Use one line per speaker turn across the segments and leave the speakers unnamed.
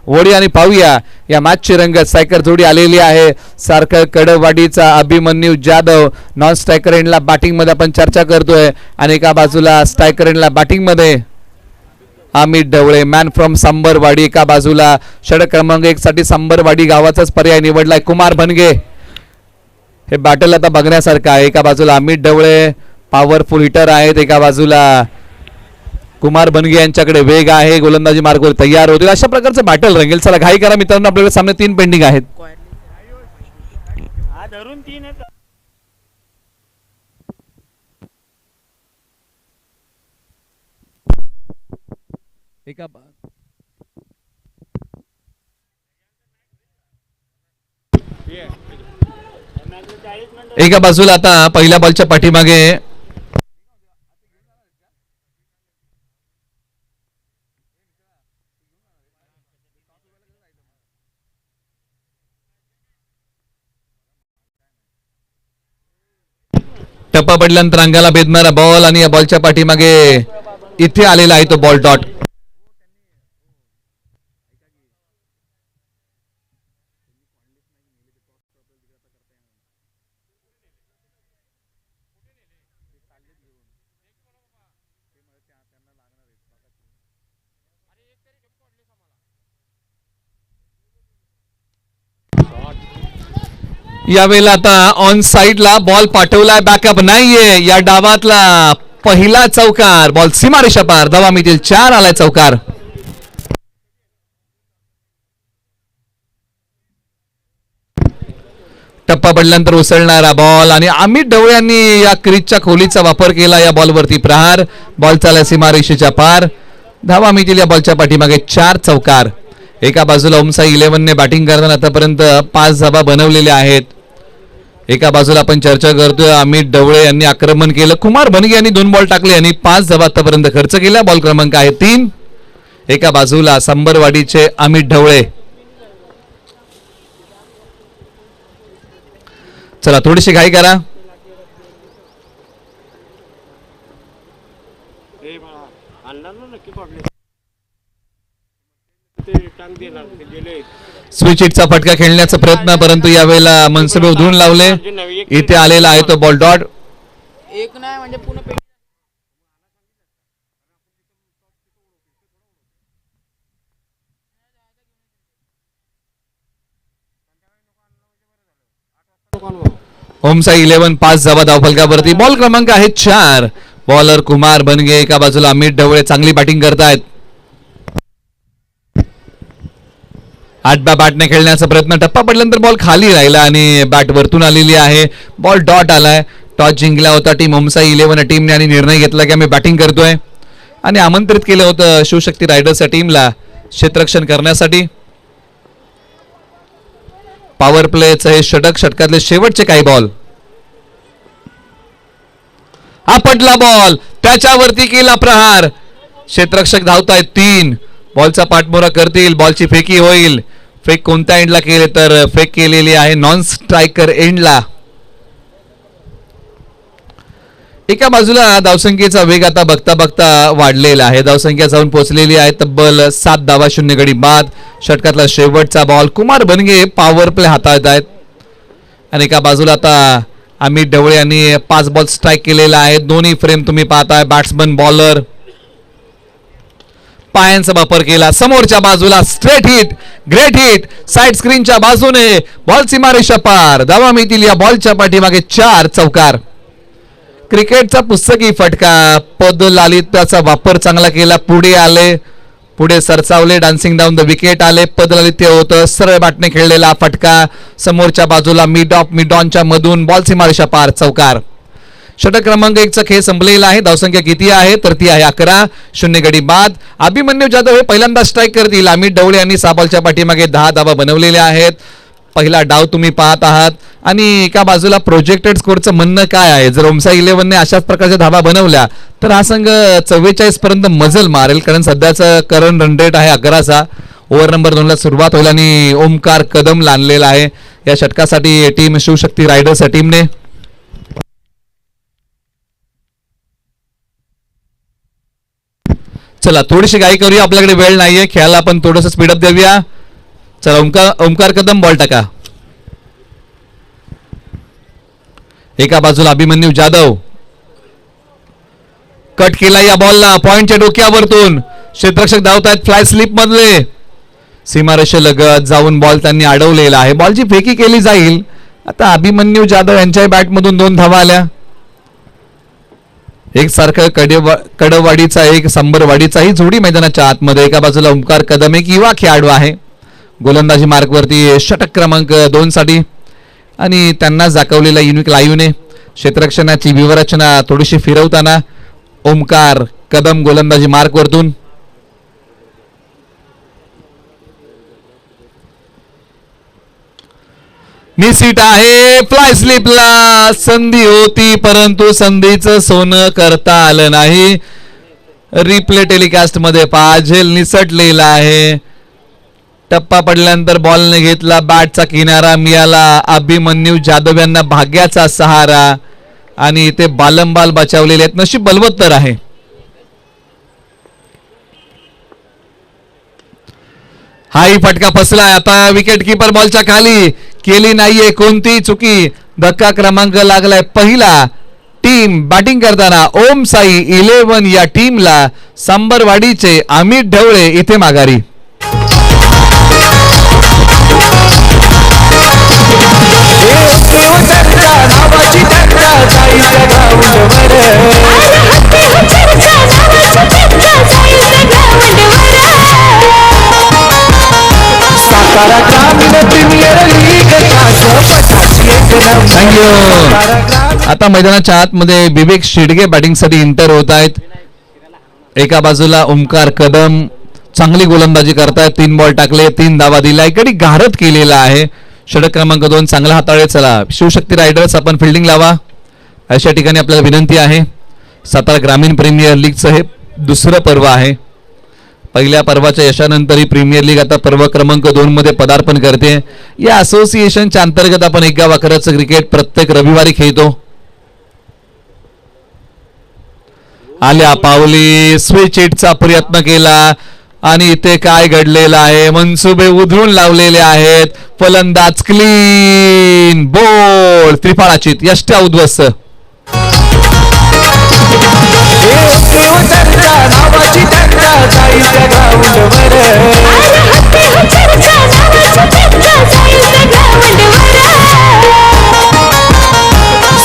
ओढी आणि पाहूया या मॅचची रंगत. स्ट्रायकर जोडी आलेली आहे. सारखं कडवाडीचा अभिमन्यू जाधव नॉन स्ट्रायकर एंडला बॅटिंग मध्ये आपण चर्चा करतोय आणि एका बाजूला स्ट्रायकर एंडला बॅटिंग मध्ये अमित ढवळे मॅन फ्रॉम सांबरवाडी. एका बाजूला षटक क्रमांक 1 साठी सांबरवाडी गावाचाच पर्याय निवडलाय कुमार बनगे. हे बॅटल आता बघण्यासारखं आहे. एका बाजूला अमित ढवळे पॉवरफुल हिटर आहेत, एका बाजूला कुमार बनगे यांच्याकडे वेग आहे, गोलंदाजी मार्गावर तयार होतील. अशा प्रकारचं बॅटल रंगेल. चला घाई करा मित्रांनो, आपल्याकडे सामने 3 पेंडिंग आहेत. एका बाजूला आता पहिल्या बॉलच्या पाठीमागे टप्पा पडल्यानंतर अंगाला भेदणारा बॉल आणि या बॉलच्या पाठीमागे इथे आलेला आहे तो बॉल डॉट. यावेळेला आता ऑन साइडला बॉल पाठवलाय, बॅकअप नाहीये. या डावातला पहिला चौकार, बॉल सीमारेषा पार, धावा मिळतील 4. आलाय चौकार. टप्पा पडल्यानंतर उसळणारा बॉल आणि अमित ढवळे यांनी या क्रीजच्या खोलीचा वापर केला. या बॉलवरती प्रहार, बॉल चालला सीमारेषेच्या पार, धावा मिळतील या बॉलच्या पाठीमागे 4. चौकार. एका बाजूला ओमसाई 11ने बॅटिंग करताना आतापर्यंत 5 धावा बनवलेल्या आहेत. एका बाजूला आपण चर्चा करतोय अमित ढवळे यांनी आक्रमण केलं, कुमार बनगे यांनी 2 बॉल टाकले आणि 5 धावा आतापर्यंत खर्च केला. बॉल क्रमांक आहे 3. एका बाजूला सांबरवाडीचे अमित ढवळे. चला थोडीशी घाई करा. स्विच हिटचा फटका खेळण्याचा प्रयत्न, परंतु यावेळेला मनसुबे उधळून लावले. इथे आलेला आहे तो बॉल डॉट.
एक नाही म्हणजे पूर्ण
ओमसाई 11 5 धावा धावफलकावरती. बॉल क्रमांक आहे 4. बॉलर कुमार बनगे, एका बाजूला अमित ढवळे चांगली बॅटिंग करतायत. 8 बॅटने खेळण्याचा प्रयत्न, टप्पा पडल्यानंतर बॉल खाली राहिला आणि बॅट वरतून आलेली आहे. बॉल डॉट आलाय. टॉस जिंकला होता टीम ओमसाई 11 टीमने आणि निर्णय घेतला की आम्ही बॅटिंग करतोय आणि आमंत्रित केलं होतं शिवशक्ती रायडर्सच्या टीमला क्षेत्ररक्षण करण्यासाठी. पॉवर प्लेचं हे षटक, षटकातले शेवटचे काही बॉल. हा पडला बॉल, त्याच्यावरती केला प्रहार. क्षेत्ररक्षक धावतायत 3. बॉलचा पाठमोरा करतील, बॉलची फेकी होईल. फेक कोणत्या एंडला केले तर फेक केलेली आहे नॉन स्ट्रायकर एंडला. एका बाजूला धावसंख्येचा वेग आता बघता बघता वाढलेला आहे. धावसंख्या जाऊन पोहोचलेली आहे तब्बल 7 धावा 0 गडी बाद. षटकातला शेवटचा बॉल, कुमार बनगे पॉवर प्ले हाताळत आहेत आणि एका बाजूला आता अमित ढवळे यांनी 5 बॉल स्ट्राईक केलेला आहे. दोन्ही फ्रेम तुम्ही पाहताय, बॅट्समन बॉलर पायांचा वापर केला. समोरच्या बाजूला straight hit, great hit, side स्क्रीनच्या बाजूने बॉल सीमारेषा पार, धावा मिळतील या बॉलच्या पाठीमागे 4. चौकार. क्रिकेटचा पुस्तकी फटका, पद लालित्याचा वापर चांगला केला. पुढे आले, पुढे सरसावले, डान्सिंग डाऊन द विकेट आले. पद लालित्य होतं, सरळ बॅटने खेळलेला फटका. समोरच्या बाजूला मिड ऑफ मिड ऑनच्या मधून बॉल सीमारेषा पार. चौकार. षटक क्रमांक 1चा खेळ संपलेला आहे. धावसंख्या किती आहे तर ती आहे 11. 0 गडी बाद. अभिमन्यू जाधव हे पहिल्यांदा स्ट्राईक करतील. अमित ढवळे यांनी 6 बॉलच्या पाठीमागे 10 धावा बनवलेल्या आहेत. पहिला डाव तुम्ही पाहत आहात आणि एका बाजूला प्रोजेक्टेड स्कोरचं म्हणणं काय आहे, जर ओमसाई 11ने अशाच प्रकारच्या धावा बनवल्या तर हा संघ 44 पर्यंत मजल मारेल, कारण सध्याचं करंट रन रेट आहे 11चा. ओव्हर नंबर 2 ला सुरुवात होईल आणि ओमकार कदम लानलेला आहे या षटकासाठी टीम शिवशक्ती रायडर्स टीमने. चला थोडीशी घाई करूया, आपल्याकडे वेळ नाहीये, खेळाला आपण थोडंसं स्पीडअप देऊया. चला ओमकार कदम बॉल टाका. एका बाजूला अभिमन्यू जाधव कट केला या बॉलला पॉइंटच्या डोक्यावरतून. क्षेत्ररक्षक धावतायत फ्लाय स्लिप मधले. सीमारेषेलगत जाऊन बॉल त्यांनी अडवलेला आहे. बॉलची फेकी केली जाईल. आता अभिमन्यू जाधव यांच्या बॅटमधून 2 धावा आल्या. एक सारखं कडवाडीचा एक संबरवाडीचाही जोडी मैदानाच्या आतमध्ये. एका बाजूला ओमकार कदम एक युवा खेळाडू आहे. गोलंदाजी मार्कवरती षटक क्रमांक 2 साठी आणि त्यांना दाखवलेला युनिक लाईव्हने क्षेत्ररक्षणाची व्यूहरचना थोडीशी फिरवताना ओमकार कदम गोलंदाजी मार्कवरतून. मिसिट आहे. फ्लाय स्लिपला संधी होती परंतु संधीचं सोनं करता आलं नाही. रिप्ले टेलिकास्ट मध्ये पाझेल निसटलेला आहे. टप्पा पडल्यानंतर बॉलने घेतला बॅटचा किनारा मिळाला अभिमन्यू जाधव यांना भाग्याचा सहारा आणि इथे बालंबाल बचावलेले आहेत. नशीब बलवत्तर आहे. हाही फटका फसलाय. आता विकेट किपर बॉलच्या खाली. केली नाहीये कोणती चुकी. धक्का क्रमांक लागलाय पहिला. टीम बॅटिंग करताना ओम साई 11 या टीमला संबरवाडीचे अमित ढवळे इथे माघारी. आता मैदानाच्या आतमध्ये विवेक शिडगे बॅटिंग साठी इंटर होत आहेत. एका बाजूला ओमकार कदम चांगली गोलंदाजी करतायत. 3 बॉल टाकले 3 धावा दिल्या. इकडे घारत केलेला आहे. षटक क्रमांक 2 चांगला हाताळे. चला शिवशक्ती रायडर्स आपण फिल्डिंग लावा अशा ठिकाणी आपल्याला विनंती आहे. सातारा ग्रामीण प्रीमियर लीगचं हे दुसरं पर्व आहे. पहिल्या पर्वाच्या यशानंतर ही प्रीमियर लीग आता पर्व क्रमांक 2 मध्ये पदार्पण करते. या असोसिएशनच्या अंतर्गत आपण एक गाव अकराचं क्रिकेट प्रत्येक रविवारी खेळतो. आल्या पावली स्विच हिटचा प्रयत्न केला आणि इथे काय घडलेलं आहे. मनसुबे उधळून लावलेले आहेत. फलंदाज क्लीन बोल. त्रिफळाची यष्ट्या उद्ध्वस्त.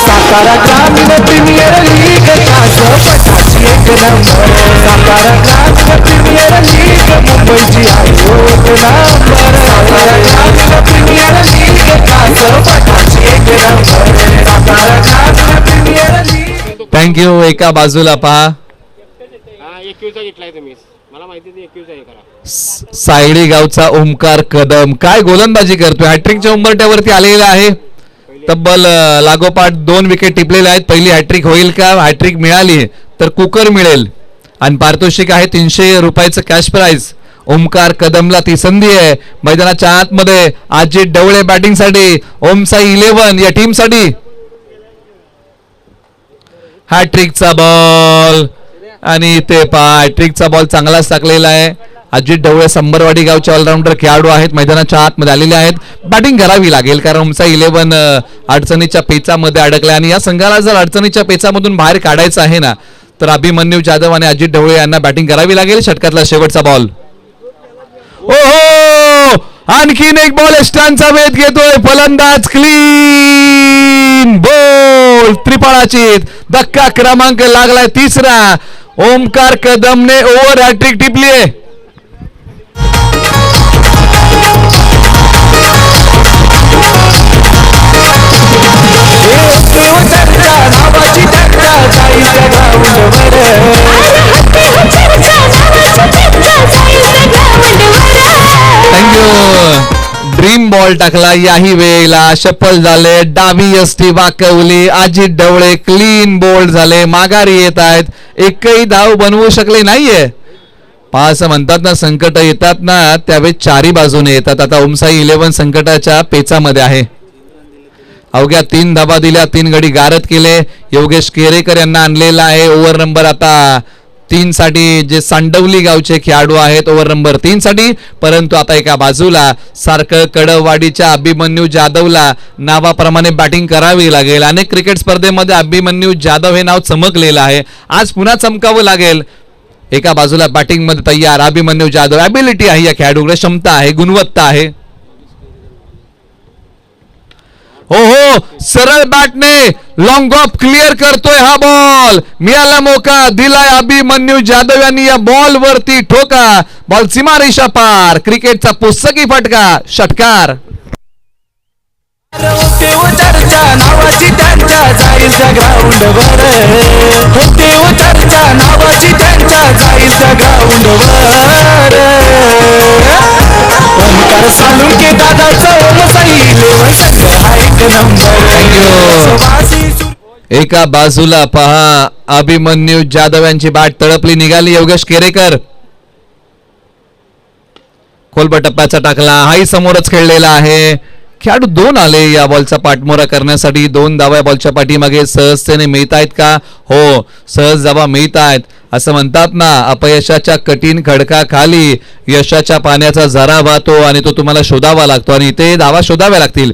सातारा ग्रामीण प्रीमियर लीग पटाची एक नंबर. सातारा ग्रामीण प्रीमियर लीग मुंबईची आयोजन. सातारा ग्रामीण प्रीमियर लीग पटाची एक नंबर. सातारा ग्रामीण प्रीमियर लीग.
थँक्यू. एका बाजूला पहा
मला माहिती नाही 21 आहे करा.
सायडी गावचा ओमकार कदम काय गोलंदाजी करतोय. हॅट्रिकच्या उंबरट्यावरती आलेला आहे. तब्बल लागोपाठ 2 विकेट टिपलेले आहेत. पहिली हॅट्रिक होईल का. हॅट्रिक मिळाली तर कुकर मिळेल आणि पारितोषिक आहे 300 रुपयाचं कॅश प्राइज. ओमकार कदमला ती संधी आहे. मैदानाच्या आतमध्ये अजित ढवळे बॅटिंग साठी. ओमसाई 11 या टीम साठी. हॅट्रिकचा बॉल आणि इथे पहा हॅट्रिकचा बॉल चांगलाच टाकलेला आहे. अजित ढवळे संबरवाडी गावचे ऑलराऊंडर खेळाडू आहेत. मैदानाच्या आतमध्ये आलेले आहेत. बॅटिंग करावी लागेल कारण ओमसा 11 अडचणीच्या पेचामध्ये अडकला आणि या संघाला जर अडचणीच्या पेचामधून बाहेर काढायचं आहे ना तर अभिमन्यू जाधव आणि अजित ढवळे यांना बॅटिंग करावी लागेल. षटकातला शेवटचा बॉल. ओहो आणखीन एक बॉल एस्टांचा वेध घेतोय. फलंदाज क्लीन बोल. त्रिफळाची धक्का क्रमांक लागलाय 3रा. ओमकार कदमने ओव्हर हॅट्रिक टिपली आहे. ड्रीम बॉल टाकला. याही वेळेला सफल झाले. डावी यष्टी वाकवली. अजित ढवळे क्लीन बोल्ड झाले. माघारी येत आहेत. एकही धाव बनवू शकले नाहीये. असं म्हणतात ना संकट येतात ना त्यावेळेस चारी बाजूने येतात. आता ओमसाई 11 संकटाच्या पेचामध्ये आहे. अवघ्या 3 धावा दिल्या. 3 गडी गारद केले. योगेश केरेकर यांना आणलेला आहे. ओव्हर नंबर आता 3 साठी जे सांडवली गावचे खेळाडू आहेत ओव्हर नंबर 3 साठी. परंतु आता एका बाजूला सारखं कडवाडीच्या अभिमन्यू जाधवला नावाप्रमाणे बॅटिंग करावी लागेल. अनेक क्रिकेट स्पर्धेमध्ये अभिमन्यू जाधव हे नाव चमकलेलं आहे, आज पुन्हा चमकावं लागेल. एका बाजूला बॅटिंग मध्ये तयार अभिमन्यू जाधव. ॲबिलिटी आहे या खेळाडूकडे, क्षमता आहे, गुणवत्ता आहे. हो हो, सरळ बॅटने लॉंग ऑफ क्लिअर करतोय हा बॉल. मिळाला मोका, दिलाय अभिमन्यू जाधव यांनी या बॉल वरती ठोका. बॉल सीमारेषा पार. क्रिकेटचा पुस्तकी फटका, षटकार.
चर्चा नावाची त्यांच्या जायच्या ग्राउंडवर, होते चर्चा नावाची त्यांच्या जायच्या ग्राउंडवर. ओमकार सालुंके दादाचं
एका बाजूला पहा अभिमन्यू जाधव यांची बॅट तळपली निघाली. योगेश केरेकर खोलबा टप्प्याचा टाकला, हाही समोरच खेळलेला आहे. खेळाडू 2 आले या बॉलचा पाठमोरा करण्यासाठी. 2 धावा बॉलच्या पाठीमागे सहजतेने मिळत आहेत का? हो, सहज धावा मिळत आहेत. असं म्हणतात ना, अपयशाच्या कठीण खडकाखाली यशाच्या पाण्याचा झरा वाहतो आणि तो तुम्हाला शोधावा लागतो, आणि इथे धावा शोधाव्या लागतील.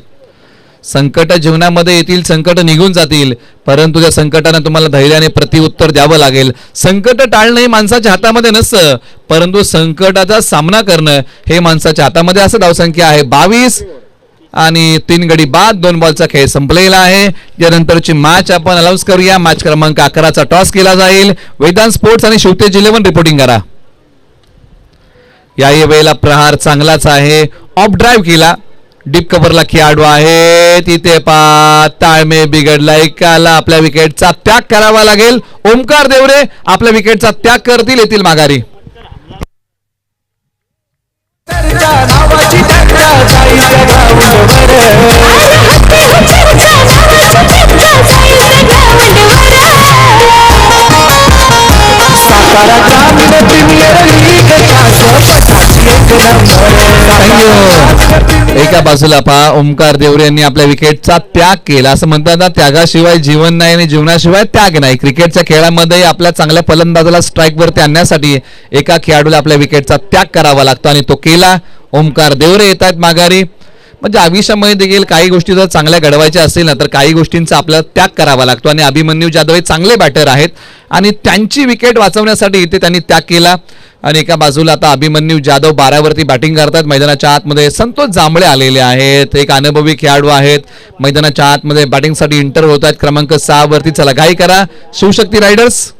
संकट जीवनामध्ये येतील, संकट निघून जातील, परंतु त्या संकटांना तुम्हाला धैर्याने प्रत्युत्तर द्यावं लागेल. संकट टाळणं हे माणसाच्या हातामध्ये नसतं, परंतु संकटाचा सामना करणं हे माणसाच्या हातामध्ये. असं धावसंख्या आहे 22 आणि 3 गडी बाद. 2 बॉलचा खेळ संपलेला आहे. यानंतरची मॅच आपण अनाउन्स करूया. मॅच क्रमांक 11चा टॉस केला जाईल. वेदांत स्पोर्ट्स आणि शिवतेज 11 रिपोर्टिंग करा. या वेळेला प्रहार चांगलाच आहे. ऑफ ड्राईव्ह केला, डीप कव्हरला खेळाडू आहे, तिथे ताळमेळ बिघडला. एकाला आपल्या विकेटचा त्याग करावा लागेल. ओमकार देवरे आपल्या विकेटचा त्याग करतील, येतील माघारी. एका बाजूला पहा ओमकार देवरे यांनी आपल्या विकेटचा त्याग केला. असं म्हणतात ना, त्यागाशिवाय जीवन नाही आणि जीवनाशिवाय त्याग नाही. क्रिकेटच्या खेळामध्ये आपल्या चांगल्या फलंदाजाला स्ट्राईक वरती आणण्यासाठी एका खेळाडूला आपल्या विकेटचा त्याग करावा लागतो आणि तो केला. ओमकार देवरे येत आहेत माघारी. म्हणजे आयुष्यामध्ये देखील काही गोष्टी जर चांगल्या घडवायच्या असतील ना, तर काही गोष्टींचा आपल्याला त्याग करावा लागतो. आणि अभिमन्यू जाधव हे चांगले बॅटर आहेत आणि त्यांची विकेट वाचवण्यासाठी इथे त्यांनी त्याग केला. आणि एका बाजूला आता अभिमन्यू जाधव 12 वरती बॅटिंग करतात. मैदानाच्या आतमध्ये संतोष जांभळे आलेले आहेत, एक अनुभवी खेळाडू आहेत. मैदानाच्या आतमध्ये बॅटिंगसाठी इंटर होत आहेत. क्रमांक 6 वरती चला घाई करा शिवशक्ती रायडर्स.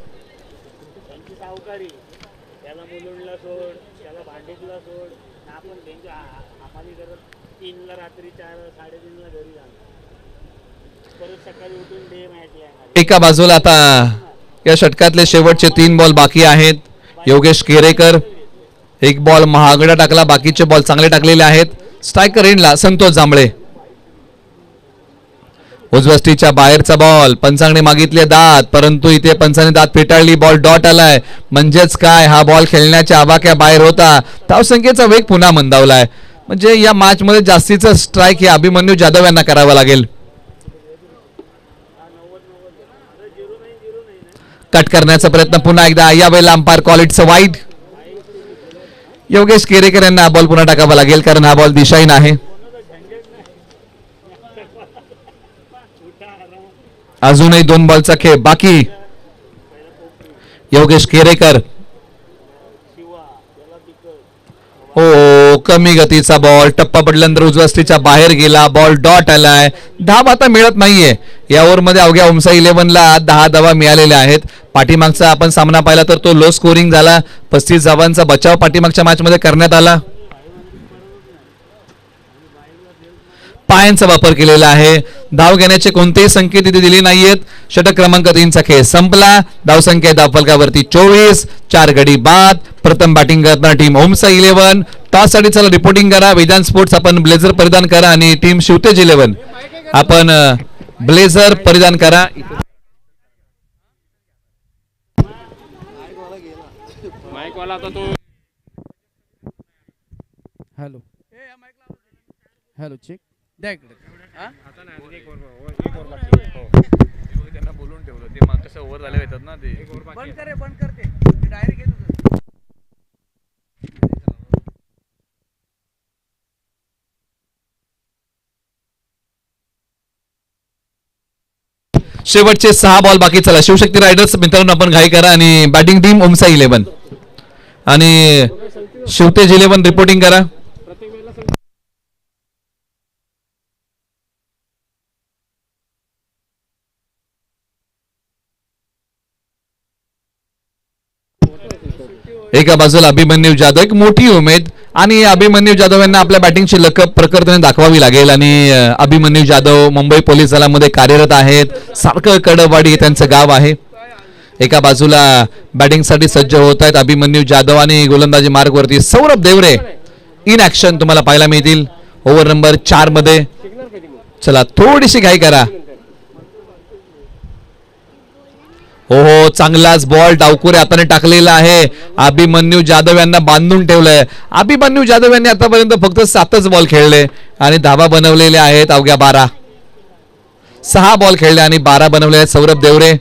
एका बाजूला आता या षटकातले शेवटचे 3 बॉल बाकी आहेत. योगेश केरेकर 1 बॉल महागडा टाकला, बाकीचे बॉल चांगले टाकलेले आहेत. स्ट्रायकर एंडला संतोष जांभळे. उजवस्तीच्या बाहेरचा बॉल, पंचांनी मागितले दात, परंतु इथे पंचांनी दात फेटाळली. बॉल डॉट आलाय. म्हणजेच काय, हा बॉल खेळण्याच्या आवाक्या बाहेर होता. धावसंख्येचा वेग पुन्हा मंदावलाय. म्हणजे या मॅच मध्ये जास्तीचं स्ट्राईक हे अभिमन्यू जाधव यांना करावं लागेल. कट करण्याचा प्रयत्न पुन्हा एकदा. या वेळेला umpire call it's wide. Yogesh Kerekar यांना हा बॉल पुन्हा टाकावा लागेल, कारण हा बॉल दिशाहीन आहे. अजूनही 2 बॉलचा खेळ बाकी. योगेश केरेकर, हो कमी गतीचा बॉल, टप्पा पडल्यानंतर उजवस्तीच्या बाहेर गेला. बॉल डॉट आलाय. धाव आता मिळत नाहीये. या ओव्हर मध्ये अवघ्या ओमसा 11ला 10 धावा मिळालेल्या आहेत. पाठीमागचा आपण सामना पाहिला तर तो लो स्कोरिंग झाला. 35 धावांचा बचाव पाठीमागच्या मॅच मध्ये करण्यात आला. पायांचा वापर केलेला आहे. धाव घेण्याचे कोणतेही संकेत इथे दिले नाहीयेत. षटक क्रमांक 3 चा खेळ संपला. धावसंख्या धावफलकावरती 24. 4 गडी बाद. प्रथम बॅटिंग करणार टीम ओमसा 11. टॉस साठी चला रिपोर्टिंग करा. वेदांत स्पोर्ट्स आपण ब्लेझर परिधान करा आणि टीम शिवतेज 11 आपण ब्लेझर परिधान करा.
हॅलो हॅलो चेक द्या इकडे.
त्यांना बोलून ठेवलं ते मागच्या ओव्हर झाले येतात ना ते
बंद करते डायरेक्ट येतो.
शेवटचे 6 बॉल बाकी. चला शिवशक्ती रायडर्स मित्रांनो आपण घाई करा आणि बॅटिंग टीम ओमसा 11 आणि शिवतेज 11 रिपोर्टिंग करा. एका बाजूला अभिमन्यू जाधव, एक मोठी उमेद आणि अभिमन्यू जाधव यांना आपल्या बॅटिंगची लकब प्रकर्षाने दाखवावी लागेल. आणि अभिमन्यू जाधव मुंबई पोलीस दलामध्ये कार्यरत आहेत. सारखं कडवाडी त्यांचं गाव आहे. एका बाजूला बॅटिंगसाठी सज्ज होत आहेत अभिमन्यू जाधव आणि गोलंदाजी मार्गवरती सौरभ देवरे इन ऍक्शन तुम्हाला पाहायला मिळतील ओव्हर नंबर 4 मध्ये. चला थोडीशी घाई करा. हो चांगलाच बॉल डावकुरे हाताने टाकलेला आहे. अभिमन्यू जाधव यांना बांधून ठेवलंय. अभिमन्यू जाधव यांनी आतापर्यंत फक्त 7च बॉल खेळले आणि धावा बनवलेले आहेत अवघ्या 12. 6 बॉल खेळले आणि 12 बनवले आहेत सौरभ देवरे.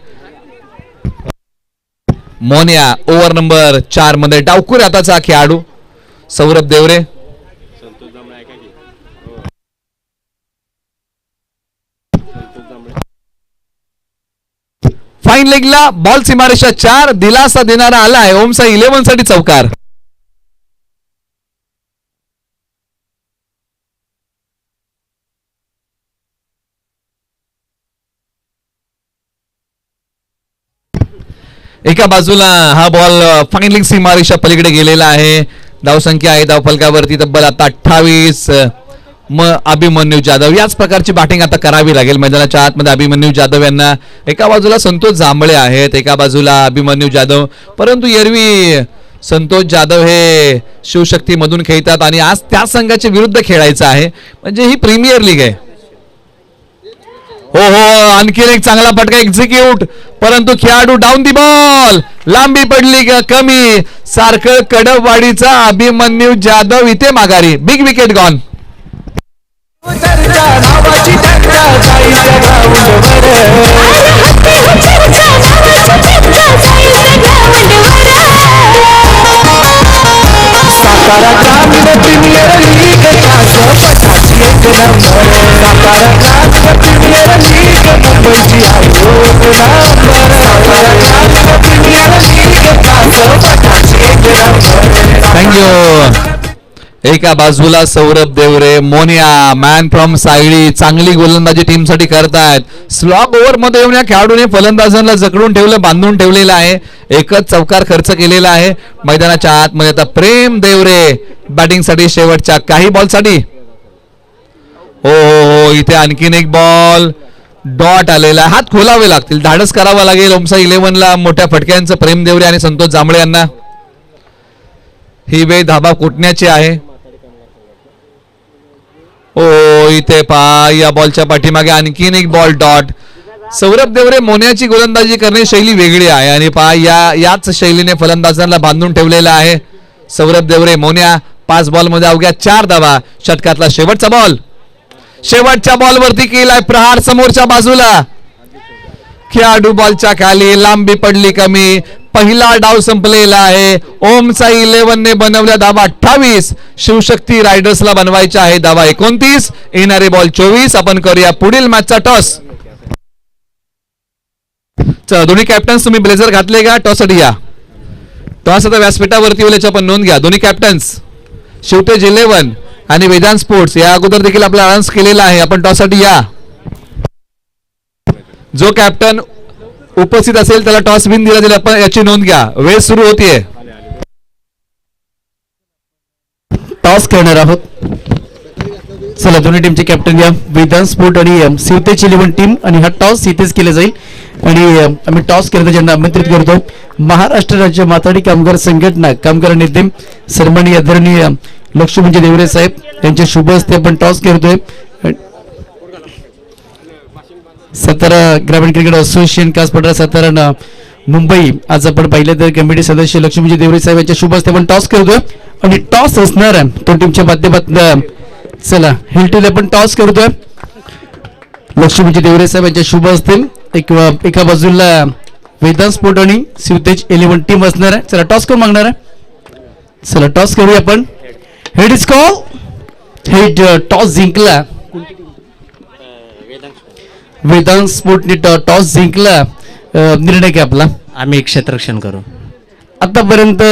मोनिया ओव्हर नंबर 4 मध्ये डावकुरे हाताचा खेळाडू सौरभ देवरे. फाईन लेगला बॉल सीमारेषा 4 दिलासा देणारा आलाय ओमसा 11 साठी चौकार. एका बाजूला हा बॉल फाईन लेग सीमारेषा पलीकडे गेलेला आहे. धावसंख्या आहे धावफलकावरती तब्बल आता 28. मग अभिमन्यू जाधव याच प्रकारची बॅटिंग आता करावी लागेल मैदानाच्या आतमध्ये अभिमन्यू जाधव यांना. एका बाजूला संतोष जांभळे आहेत, एका बाजूला अभिमन्यू जाधव. परंतु एरवी संतोष जाधव हे शिवशक्ती मधून खेळतात आणि आज त्या संघाच्या विरुद्ध खेळायचं आहे. म्हणजे ही प्रीमियर लीग आहे. हो हो आणखीन एक चांगला फटका एक्झिक्यूट परंतु खेळाडू डाऊन दी बॉल लांबी पडली कमी. सारखं कडबवाडीचा अभिमन्यू जाधव इथे माघारी. Big wicket gone.
चर्चा नावाची त्यांच्या जाईल सातारा ग्रामीण प्रीमियर लीग पटाची एक नंबर. सातारा ग्रामीण प्रीमियर लीग मुंबईची आहे सातारा ग्रामीण प्रीमियर लीग पटाची एक नंबर.
थँक्यू. एका बाजूला सौरभ देवरे मोनिया मॅन फ्रॉम सायडी चांगली गोलंदाजी टीमसाठी करतायत. स्लॉग ओव्हर मध्ये येऊन या खेळाडूने फलंदाजांना जकडून ठेवलं बांधून ठेवलेलं आहे. एकच चौकार खर्च केलेला आहे. मैदानाच्या आतमध्ये आता प्रेम देवरे बॅटिंग साठी शेवटच्या काही बॉल साठी. हो हो इथे आणखीन एक बॉल डॉट आलेला. हात खोलावे लागतील धाडस करावा लागेल ओमसा 11 ला मोठ्या फटक्यांचं प्रेम देवरे आणि संतोष जांभळे यांना. ही वेळ धाबा कुटण्याची आहे. ओ इथे पहा या बॉलच्या पाठीमागे आणखीन एक बॉल डॉट. सौरभ देवरे मोन्याची गोलंदाजी करणे शैली वेगळी आहे आणि पहा याच शैलीने फलंदाजांना बांधून ठेवलेला आहे सौरभ देवरे मोन्या. 5 बॉल मध्ये अवघ्या 4 धावा. षटकातला शेवटचा बॉल. शेवटच्या बॉल वरती केलाय प्रहार समोरच्या बाजूला. खेळाडू बॉलच्या खाली लांबी पडली कमी. पहिला डाव संपलेला आहे. ओमसा 11 ने बनवल्या धावा 28. शिवशक्ती रायडर्सला बनवायच्या आहे धावा 29. येणारे बॉल 24. आपण करूया पुढील मॅचचा टॉस. चला दोन्ही कॅप्टन्स तुम्ही ब्लेझर घातले का टॉस साठी या. टॉस आता व्यासपीठावरती होल्याची आपण नोंद घ्या. दोन्ही कॅप्टन्स शिवतेज 11 आणि वेदांत स्पोर्ट्स या अगोदर देखील आपला अनाउन्स केलेला आहे. आपण टॉस साठी या. जो कॅप्टन उपस्थित असेल त्याला टॉस विन दिला जाईल. आपण याची नोंद घ्या. वेळ सुरू होतीये.
टॉस करणार आहोत. चला दोन्ही टीमचे कॅप्टन या. वेदांत स्पोर्ट आणि शिवतेज 11 टीम आणि हा टॉस इथेच केला जाईल आणि आम्ही टॉस करतो ज्यांना आमंत्रित करतो महाराष्ट्र राज्य माथाडी कामगार संघटना कामगार नेते सन्माननीय आदरणीय लक्ष्मीजी देवरे साहेब यांच्या शुभ हस्ते आपण टॉस करतोय. सातारा ग्रामीण क्रिकेट असोसिएशन कासपठार सातारा मुंबई आज आपण पाहिलं तर कमिटी सदस्य लक्ष्मीजी देवरे साहेब यांच्या शुभ हस्ते आपण टॉस करतोय आणि टॉस असणार तो टीमच्या माध्यमातून. चला हिलटीला आपण टॉस करतोय लक्ष्मीजी देवरे साहेब यांच्या शुभ हस्ते एका बाजूला वेदांत स्पोर्ट आणि सिवतेज 11 टीम असणार आहे. चला टॉस करून मागणार आहे. चला टॉस करूया आपण. Head is call. Head toss जिंकला. वेदांत स्पोर्टने टॉस जिंकला. निर्णय काय आपला?
आम्ही क्षेत्ररक्षण करू.
आतापर्यंत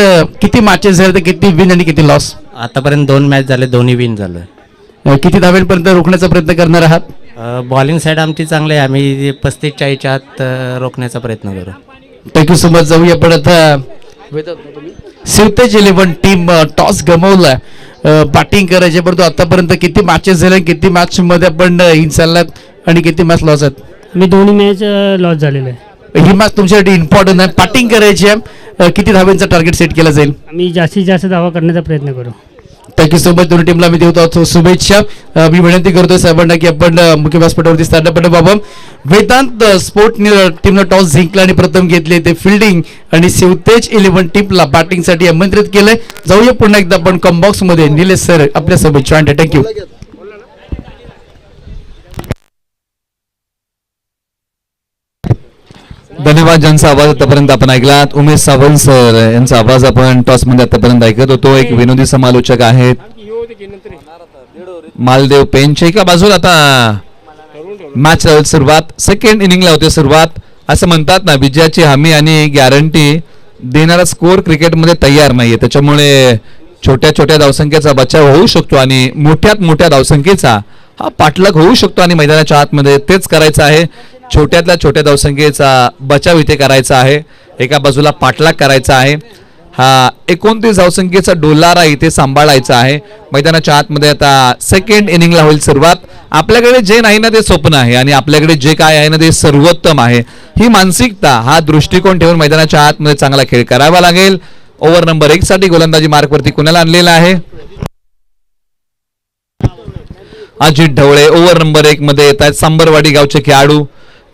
किती मॅचेस झाले, तर किती विन आणि किती लॉस?
आतापर्यंत 2 मॅच झाले, दोन्ही विन झालं.
किती धाव्यांपर्यंत रोखण्याचा प्रयत्न करणार आहात?
बॉलिंग साईड आमची चांगली आहे. आम्ही 35-40च्या आत रोखण्याचा प्रयत्न करू.
Thank you so much. जाऊया आपण आता. सिवतेज 11 टीम टॉस गमावला. बॅटिंग करायचे, परंतु आतापर्यंत किती मॅचेस झाले, किती मॅच मध्ये आपण इन चाललात आणि किती मॅच लॉस आहेत?
मी दोन्ही मॅच लॉस झालेला आहे.
ही मॅच तुमच्यासाठी इम्पॉर्टंट आहे. बॅटिंग करायची आहे. किती धाव्यांचा टार्गेट सेट केला जाईल?
आम्ही जास्तीत जास्त धावा करण्याचा प्रयत्न करू.
Thank you so much. दोन्ही टीमला मी देत आहोत शुभेच्छा. मी विनंती करतोय साहेबांना की आपण मुख्य व्यासपीठावरती स्थान पण बाबा. वेदांत स्पोर्ट टीमनं टॉस जिंकला आणि प्रथम घेतले ते फिल्डिंग आणि सिवतेज 11 टीमला बॅटिंगसाठी आमंत्रित केलंय. जाऊया पुन्हा एकदा आपण कॉम्बॉक्स मध्ये. निलेश सर आपल्या सोबत जॉईंट आहे. थँक्यू.
धन्यवाद. ज्यांचा आवाज आतापर्यंत आपण ऐकलात, उमेश सावंत सर यांचा आवाज आपण टॉस मध्ये आतापर्यंत ऐकत होतो. एक विनोदी समालोचक आहेत मालदेव पेनचे. एका बाजूला आता मॅच सुरुवात, सेकंड इनिंगला होते सुरुवात. असं म्हणतात ना, विजयाची हमी आणि गॅरंटी देणारा स्कोर क्रिकेटमध्ये तयार नाहीये. त्याच्यामुळे छोट्या छोट्या धावसंख्येचा बचाव होऊ शकतो आणि मोठ्यात मोठ्या धावसंख्येचा हा पाठलाग होऊ शकतो. आणि मैदानाच्या आतमध्ये तेच करायचं आहे. छोट्यातल्या छोट्या धावसंख्येचा बचाव इथे करायचा आहे. एका बाजूला पाठलाग करायचा आहे. हा 29 धावसंख्येचा डोलारा इथे सांभाळायचा आहे. मैदानाच्या आतमध्ये आता सेकंड इनिंगला होईल सुरुवात. आपल्याकडे जे नाही ना ते स्वप्न आहे आणि आपल्याकडे जे काय आहे ना ते सर्वोत्तम आहे. ही मानसिकता, हा दृष्टिकोन ठेवून मैदानाच्या आतमध्ये चांगला खेळ करावा लागेल. ओव्हर नंबर 1 साठी गोलंदाजी मार्कवरती कुणाला आणलेला आहे? अजित ढवळे ओव्हर नंबर 1 मध्ये येत आहेत. सांबरवाडी गावचे खेळाडू.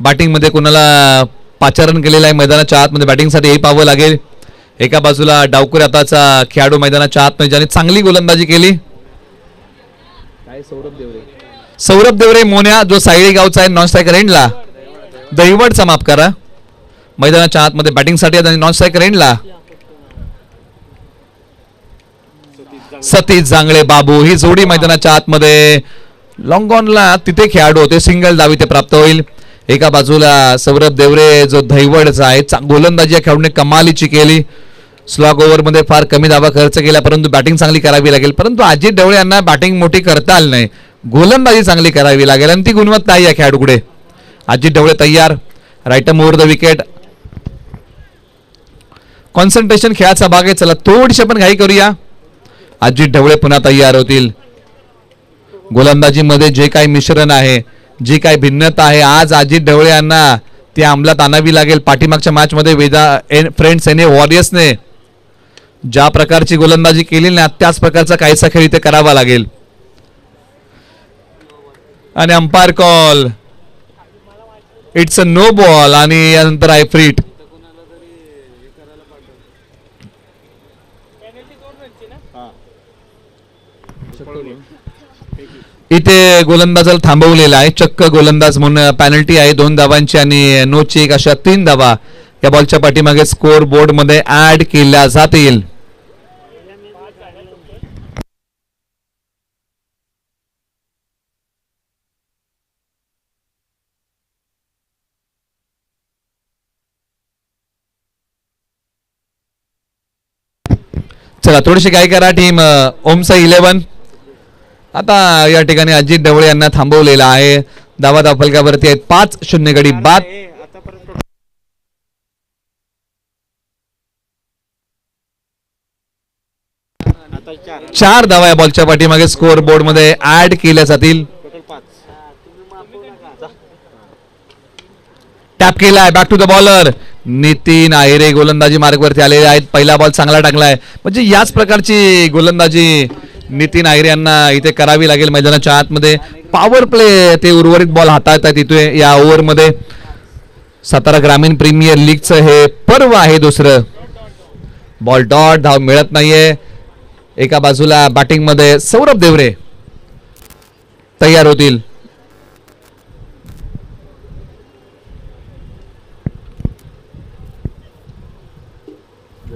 बॅटिंग मध्ये कुणाला पाचारण केलेलं आहे मैदानाच्या आतमध्ये बॅटिंगसाठी हे पाहावं लागेल. एका बाजूला डावकुरे हाताचा खेळाडू मैदानाच्या आतमध्ये ज्याने चांगली गोलंदाजी केली, सौरभ देवरे मोन्या, जो सायळी गावचा आहे. नॉन स्ट्रायकर एंडला. दैवडचा माफ करा. मैदानाच्या आतमध्ये बॅटिंगसाठी आणि नॉन स्ट्रायकर एंडला सतीश जांगळे बाबू. ही जोडी मैदानाच्या आतमध्ये लॉंग ऑनला तिथे खेळाडू होते. सिंगल धाव इथे प्राप्त होईल. एका बाजूला सौरभ देवरे जो दैवडचा आहे, गोलंदाजी या खेळाडूने कमालीची केली. स्लॉग ओव्हर मध्ये फार कमी धावा खर्च केला, परंतु बॅटिंग चांगली करावी लागेल. परंतु अजित ढवळे यांना बॅटिंग मोठी करता आली नाही, गोलंदाजी चांगली करावी लागेल आणि ती गुणवत्ता आहे या खेळाडूकडे. अजित ढवळे तयार. Right over the wicket. Concentration खेळाचा भाग आहे. चला थोडीशी आपण घाई करूया. अजित ढवळे पुन्हा तयार होतील. गोलंदाजीमध्ये जे काही मिश्रण आहे, जी काही भिन्नता आहे, आज अजित ढवळे यांना ती अंमलात आणावी लागेल. पाठीमागच्या मॅच मध्ये फ्रेंड्स एने वॉरियर्सने ज्या प्रकारची गोलंदाजी केली ना, त्याच प्रकारचा काहीसा खेळ इथे करावा लागेल. आणि umpire call, it's a no ball आणि यानंतर आहे फ्रीट. इथे गोलंदाजाला थांबवलेला आहे. चक्क गोलंदाज म्हणून पॅनल्टी आहे 2 धावांची आणि नो चेक अशा 3 धावा या बॉलच्या पाठीमागे स्कोर बोर्ड मध्ये ऍड केल्या जातील. चला थोडीशी काय करा टीम ओमसा 11. आता या ठिकाणी अजित ढवळे यांना थांबवलेला आहे. धावा फलकावरती आहेत 5-0 गडी बाद. 4 धावा या बॉलच्या पाठीमागे स्कोर बोर्ड मध्ये ऍड केल्या जातील. टॅप केलाय. Back to the bowler. Nitin Ahire गोलंदाजी मार्गवरती आलेले आहेत. पहिला बॉल चांगला टाकलाय. म्हणजे याच प्रकारची गोलंदाजी नितीन आहिरे यांना इथे करावी लागेल मैदानाच्या आतमध्ये. पॉवर प्ले ते उर्वरित बॉल हाताळतात इथे या ओव्हर मध्ये. सातारा ग्रामीण प्रीमियर लीगचं हे पर्व आहे दुसरं. बॉल डॉट, धाव मिळत नाहीये. एका बाजूला बॅटिंग मध्ये सौरभ देवरे तयार होतील.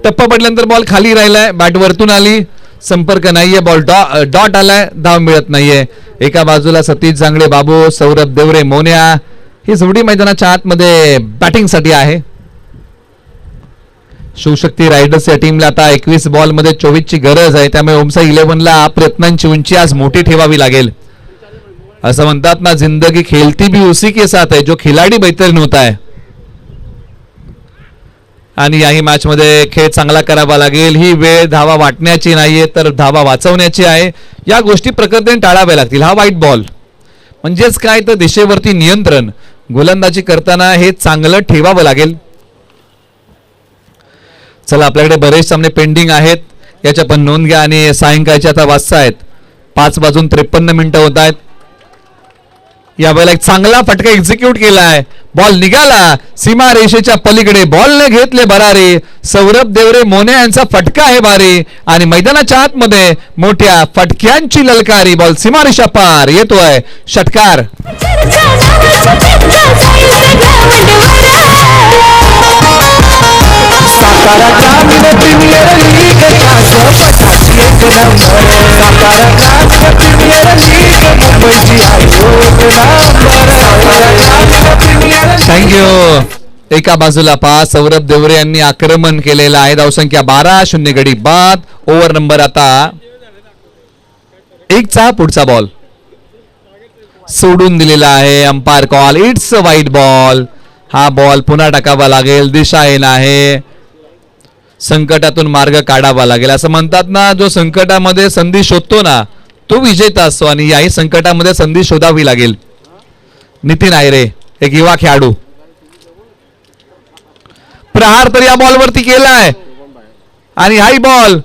टप्पा पडल्यानंतर बॉल खाली राहिलाय, बॅट वरतून आली, संपर्क नाहीये, बॉल डॉट आलाय, धाव मिळत नाहीये. एका बाजूला सतीश जांगडे बाबू, सौरभ देवरे मोन्या ही जोडी मैदानाच्या आतमध्ये बॅटिंग साठी आहे. शिवशक्ती रायडर्स या टीमला आता 21 बॉल मध्ये 24 ची गरज आहे, त्यामुळे ओमसाई 11 ला प्रयत्नांची उंची आज मोठी ठेवावी लागेल. असं म्हणतात ना, जिंदगी खेलती भी उसी के साथ है जो खिलाडी बेहतरीन होता है. आणि याही मॅच मध्ये खेळ चांगला करावा लागेल. ही वेळ धावा वाटण्याची नाहीये तर धावा वाचवण्याची आहे. या गोष्टी प्रकरणाने टाळाव्या लागतील. हा वाईट बॉल म्हणजेच काय तर दिशेवरती नियंत्रण गोलंदाजी करताना हे चांगलं ठेवावं लागेल. चला, आपल्याकडे बरेच सामने पेंडिंग आहेत, याच्या पण नोंद घ्या. आणि सायंकाळचे आता वाजता आहेत 5:53 होत आहेत. यावेळेला एक चांगला फटका एक्झिक्यूट केलाय, बॉल निघाला सीमा रेषेच्या पलीकडे, बॉलने घेतले भरारी. सौरभ देवरे मोने यांचा फटका आहे भारी आणि मैदानाच्या आतमध्ये मोठ्या फटक्यांची ललकारी. बॉल सीमारेषा पार येतोय, षटकार.
सातारा ग्रामीण प्रीमियर लीग पटाची एक नंबर. सातारा ग्रामीण प्रीमियर लीग मुंबईची आहे एक नंबर.
थँक्यू. एका बाजूला पास सौरभ देवरे यांनी आक्रमण केलेलं आहे. धावसंख्या 12, 0 गडी बाद. ओव्हर नंबर आता 1 चा पुढचा बॉल सोडून दिलेला आहे. अंपायर कॉल, इट्स अ वाईट बॉल. हा बॉल पुन्हा टाकावा लागेल. दिशा येण आहे, संकटातून मार्ग काढावा लागेल. असं म्हणतात ना, जो संकटामध्ये संधी शोधतो ना तो विजेता असतो आणि याही संकटामध्ये संधी शोधावी लागेल. नितीन आयरे एक युवा खेळाडू, प्रहार तर या बॉलवरती केलाय आणि हाई बॉल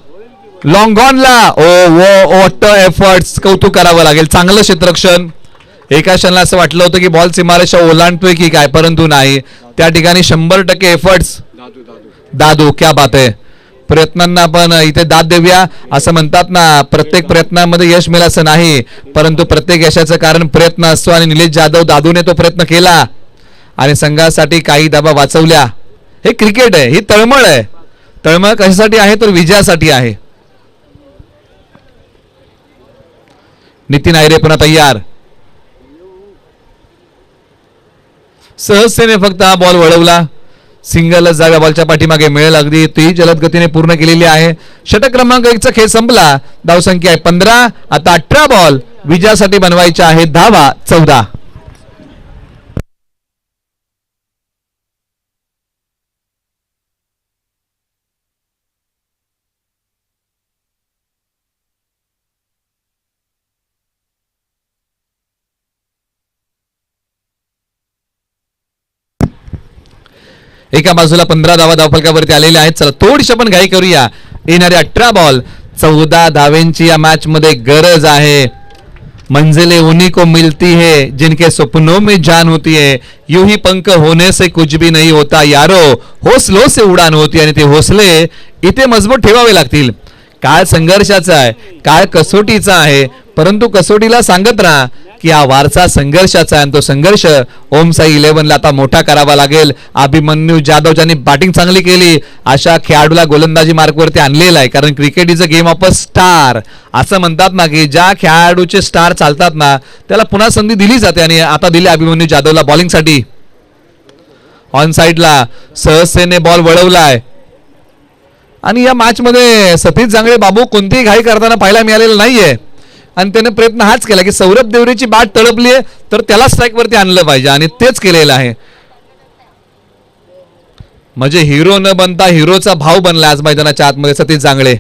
लॉंग ऑनला. व्हॉट एफर्ट्स, कौतुक करावं लागेल. चांगलं क्षेत्ररक्षण. एका क्षणाला असं वाटलं होतं की बॉल सीमारेषा ओलांडतोय की काय, परंतु नाही. त्या ठिकाणी 100% एफर्ट्स. दादू क्या बात आहे. प्रयत्नांना पण इथे दाद देऊया. असं म्हणतात ना, प्रत्येक प्रयत्नामध्ये यश मिळेल असं नाही, परंतु प्रत्येक यशाचं कारण प्रयत्न असतो आणि निलेश जाधव दादूने तो प्रयत्न केला आणि संघासाठी काही धावा वाचवल्या. हे क्रिकेट आहे, ही तळमळ आहे. तळमळ कशासाठी आहे तर विजयासाठी आहे. नितीन आयरे पुन्हा तयार. सहजतेने फक्त हा बॉल वळवला. सिंगलच जाव्या बॉलच्या पाठीमागे मिळेल. अगदी ती जलद गतीने पूर्ण केलेली आहे. षटक क्रमांक 1 चा खेळ संपला. धावसंख्या आहे 15. आता 18 बॉल विजयासाठी बनवायच्या आहेत. धावा 14. एका बाजूला 15 धावा धावफलकावरती आलेल्या आहेत. चला थोडीशी आपण घाई करूया. येणारे 18 बॉल 14 धावेंची या मॅच मध्ये गरज आहे. मंजिलें उन्हीं को मिलती है जिनके सपनों में जान होती है. यूं ही पंख होने से कुछ भी नहीं होता यारो, हौसलों से उडान होती. आणि ते हौसले इथे मजबूत ठेवावे लागतील. काळ संघर्षाचा आहे, काळ कसोटीचा आहे, परंतु कसोटीला सांगत राहा की हा वारसा संघर्षाचा आहे आणि तो संघर्ष ओमसाई 11 ला आता मोठा करावा लागेल. अभिमन्यू जाधव ज्यांनी बॅटिंग चांगली केली अशा खेळाडूला गोलंदाजी मार्कवरती आणलेला आहे. कारण cricket is a game of a star. असं म्हणतात ना की ज्या खेळाडूचे स्टार चालतात ना त्याला पुन्हा संधी दिली जाते आणि आता दिली अभिमन्यू जाधवला बॉलिंगसाठी. ऑन साइडला सहजतेने बॉल वळवलाय आणि या मॅच मध्ये सतीश जांगडे बाबू कोणतीही घाई करताना पाहायला मिळालेलं नाहीये आणि त्याने प्रयत्न हाच केला की सौरभ देवरेची बॅट तडपली आहे तर त्याला स्ट्राईक वरती आणलं पाहिजे आणि तेच केलेलं आहे. म्हणजे हिरो न बनता हिरोचा भाव बनला आज मैदानाच्या आतमध्ये सतीश जांगडे.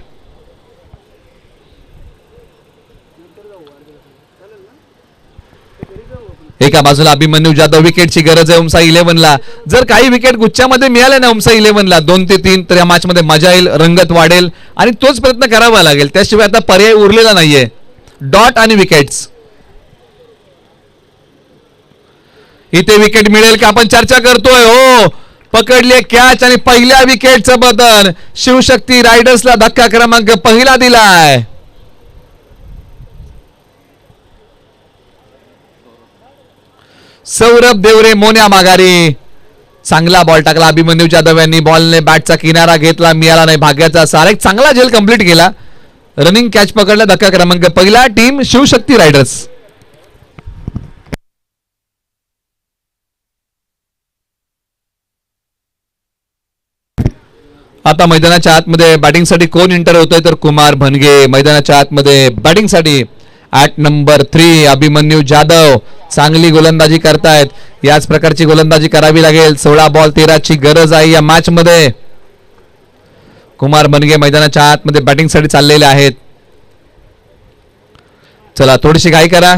एका बाजूला अभिमन्यू जाधव, विकेटची गरज आहे ओमसाई 11 ला. जर काही विकेट गुच्छामध्ये मिळाले ना ओमसाई 11 ला 2 ते 3 तर या मॅच मध्ये मजा येईल, रंगत वाढेल आणि तोच प्रयत्न करावा लागेल. त्याशिवाय आता पर्याय उरलेला नाहीये. डॉट आणि विकेट्स. इथे विकेट मिळेल का आपण चर्चा करतोय. हो, पकडले कॅच आणि पहिल्या विकेटचं बदल शिवशक्ती रायडर्सला धक्का क्रमांक पहिला दिलाय. सौरभ देवरे मोन्या माघारी. चांगला बॉल टाकला अभिमन्यू जाधव यांनी. बॉलने बॅटचा किनारा घेतला, मिळाला नाही भाग्याचा सारा. एक चांगला झेल कंप्लीट केला. रनिंग कॅच पकडला. धक्का क्रमांक पहिला टीम शिवशक्ती रायडर्स. आता मैदानाच्या आतमध्ये बॅटिंगसाठी कोण एंटर होतोय तर कुमार भनगे मैदानाच्या आतमध्ये बॅटिंगसाठी. ॲट नंबर 3 अभिमन्यू जाधव चांगली गोलंदाजी करतायत. याच प्रकारची गोलंदाजी करावी लागेल. 16 बॉल 13 ची गरज आहे या मॅच मध्ये. कुमार भनगे मैदानाच्या आतमध्ये बॅटिंगसाठी चाललेले आहेत. चला थोडीशी घाई करा.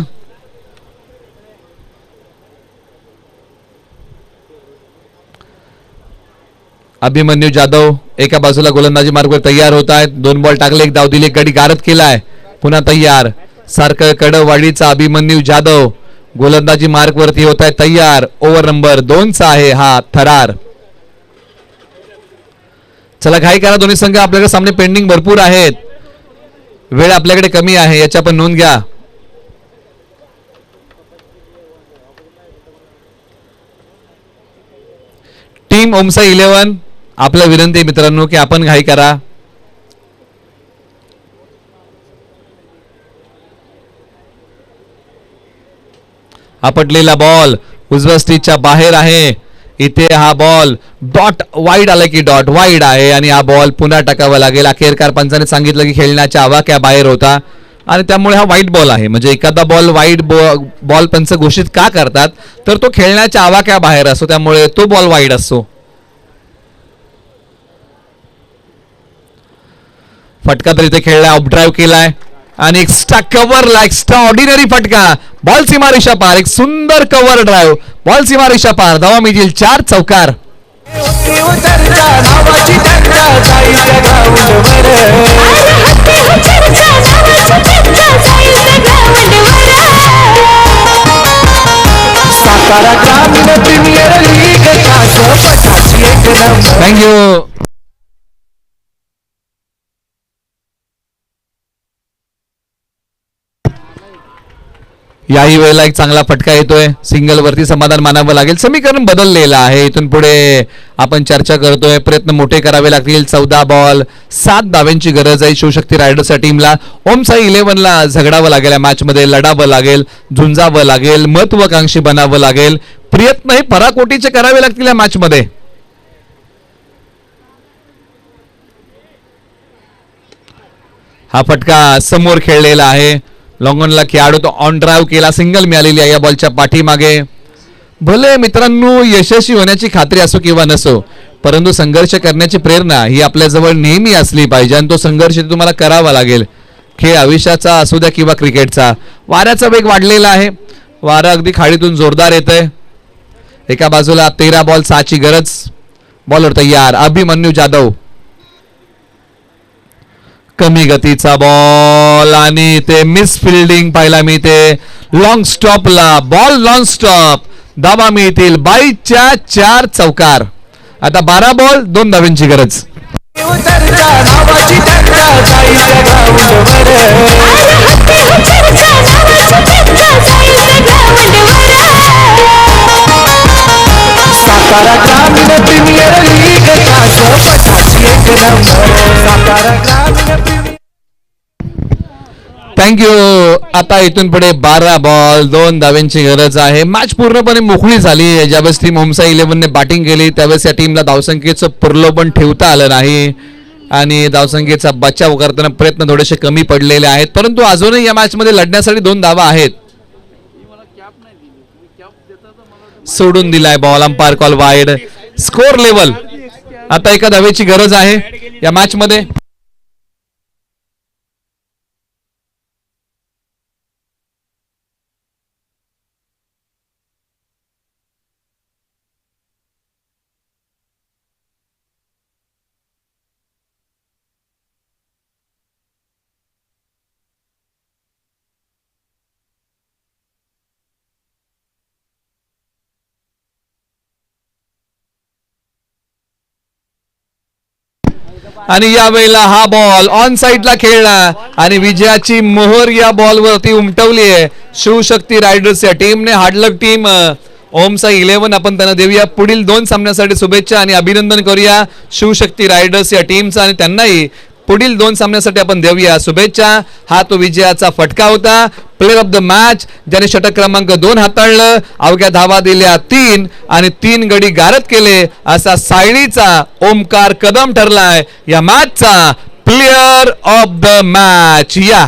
अभिमन्यू जाधव एका बाजूला गोलंदाजी मार्गावर तयार होत आहेत. 2 बॉल टाकले, 1 धाव दिली, गडी गारद केलाय. पुन्हा तयार सारखं कडवाडीचा अभिमन्यू जाधव गोलंदाजी मार्ग वरती होत आहे तयार. ओव्हर नंबर 2 चा आहे हा थरार. चला घाई करा दोन्ही संघ. आपल्याकडे सामने पेंडिंग भरपूर आहेत. वेळ आपल्याकडे कमी आहे याच्या पण नोंद घ्या. टीम ओमसा 11 आपल्या विनंती मित्रांनो की आपण घाई करा. आपटलेला बॉल उजव्या स्टिचच्या बाहेर आहे. इथे हा बॉल डॉट वाईड आला की डॉट वाईड आहे आणि हा बॉल पुन्हा टाकावा लागेल. अखेरकार पंचाने सांगितलं की खेळण्याच्या आवाक्या बाहेर होता आणि त्यामुळे हा वाईट बॉल आहे. म्हणजे एखादा बॉल वाईट बॉल पंच घोषित का करतात तर तो खेळण्याच्या आवाक्या बाहेर असतो, त्यामुळे तो बॉल वाईड असतो. फटका तर इथे खेळलाय, ऑफ ड्राईव्ह केलाय आणि एक्स्ट्रा कव्हरला एक्स्ट्रा ऑर्डिनरी फटका. बॉल सीमारेषा पार. एक सुंदर कव्हर ड्राईव्ह. बॉल सीमारेषा पार. धावा मिळतील 4 चौकार. थँक्यू. याही वेळेला एक चांगला फटका येतोय. सिंगल वरती समाधान मानावं लागेल. समीकरण बदललेलं आहे. इथून पुढे आपण चर्चा करतोय. प्रयत्न मोठे करावे लागतील. 14 बॉल 7 धाव्यांची गरज आहे शिवशक्ती रायडर्सच्या टीमला. ओमसाई 11 ला झगडावं लागेल. या मॅच मध्ये लढावं लागेल, झुंजावं लागेल, महत्वाकांक्षी बनावं लागेल. प्रयत्न हे पराकोटीचे करावे लागतील या मॅच मध्ये. हा फटका समोर खेळलेला आहे. लॉंगॉनला खेळाडू तो ऑन ड्राईव्ह केला. सिंगल मिळालेली आहे या बॉलच्या पाठीमागे. भले मित्रांनो यशस्वी होण्याची खात्री असो किंवा नसो, परंतु संघर्ष करण्याची प्रेरणा ही आपल्याजवळ नेहमी असली पाहिजे आणि तो संघर्ष तुम्हाला करावा लागेल. खेळ आयुष्याचा असू द्या किंवा क्रिकेटचा. वाऱ्याचा वेग वाढलेला आहे. वारा अगदी खाडीतून जोरदार येत आहे. एका बाजूला 13 बॉल 6 ची गरज. बॉलर तयार अभिमन्यू जाधव. कमी गतीचा बॉल आणि ते मिस फिल्डिंग पाहायला मिळते. लॉंग स्टॉपला बॉल लॉंग स्टॉप. धावा मिळतील 22च्या 4 चौकार. आता 12 बॉल 2 धाव्यांची गरज. थँक्यू. आता इथून पुढे 12 बॉल 2 धाव्यांची गरज आहे. मॅच पूर्णपणे मोकळी झाली. ज्यावेळेस टीम ओमसा 11 ने बॅटिंग केली त्यावेळेस या टीमला धावसंख्येचं प्रलोभन ठेवता आलं नाही आणि धावसंख्येचा बचाव करताना प्रयत्न थोडेसे कमी पडलेले आहेत. परंतु अजूनही या मॅच मध्ये लढण्यासाठी 2 धावा आहेत. सोडून दिलाय ball. Umpire call wide. Score level. आता एका धावेची गरज आहे या मॅच मध्ये. आणि यावेळेला हा बॉल ऑन साइडला खेळला आणि विजयाची मोहर या बॉल वरती उमटवली आहे शिवशक्ती रायडर्स या टीमने. हार्डलक टीम ओमचा 11 आपण त्यांना देऊया. पुढील 2 सामन्यासाठी शुभेच्छा आणि अभिनंदन करूया शिवशक्ती रायडर्स या टीमचं आणि त्यांनाही पुढील 2 सामन्यासाठी आपण देऊया शुभेच्छा. हा तो विजयाचा फटका होता. प्लेयर ऑफ द मॅच ज्याने षटक क्रमांक 2 हाताळलं, अवघ्या धावा दिल्या 3 आणि 3 गडी गारद केले असा सायणीचा ओमकार कदम ठरलाय या मॅचचा प्लेयर ऑफ द मॅच. या